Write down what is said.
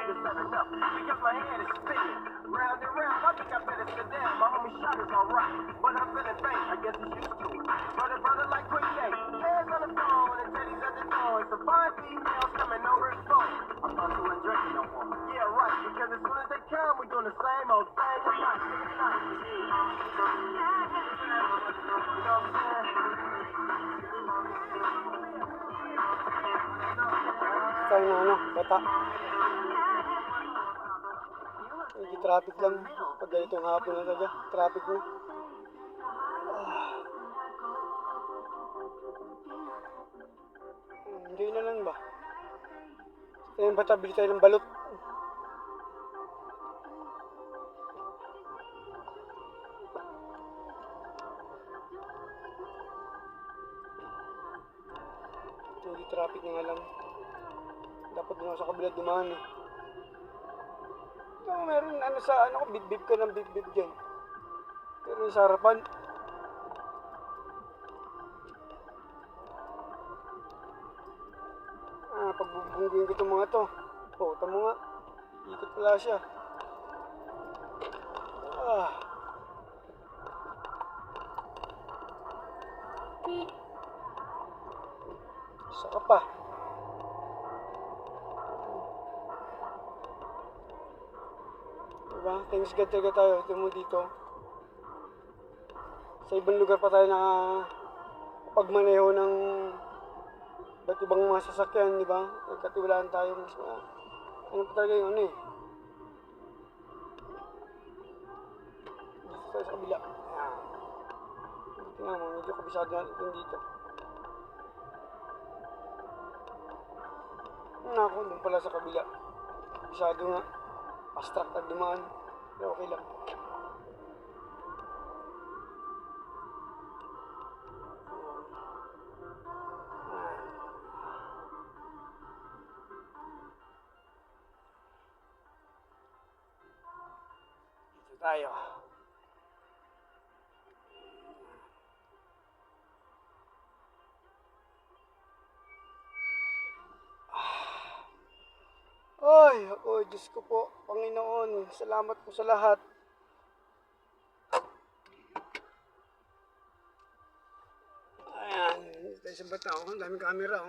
niggas had enough. Because my head is spinning. Round and round, I think I better sit down. My homie shot is alright. But I'm feeling faint, I guess he's used to it. But a brother like Quick Day, hands on the phone and Teddy's at the door. And some fine females coming over his phone. I thought you weren't drinking no more. Yeah, right, because as soon as they come, we doing the same old thing. You know what I'm saying? Tayo na bata. Hindi traffic lang. Pag ganitong hapon na talaga, traffic na. Hindi na lang ba? Tayo bata, bili tayo ng balot. Hindi traffic na nga lang. Dapat doon ako sa kabila dumaan eh. Ito, meron sa bib-bib ka ng bib-bib dyan. Pero sa harapan. Pagbubungguin ko itong mga to. Tamo nga. Ikot pala siya. Saka pa. Diba? Thanks God talaga tayo. Ito mo dito. Sa ibang lugar pa tayo pagmaneho ng ba't ibang mga sasakyan, diba? Nagkatiwalaan tayo. Mas ano pa talaga yung eh. Dito tayo sa kabila. Dito nga mo, medyo kabisado natin dito. Ako, doon pala sa kabila. Kabisado nga. Fast track at dumaan. Pero okay lang. Dito tayo. Ay, ako, Diyos ko po, Panginoon, salamat po sa lahat. Ayan, dito tayo sa bata, ang daming camera,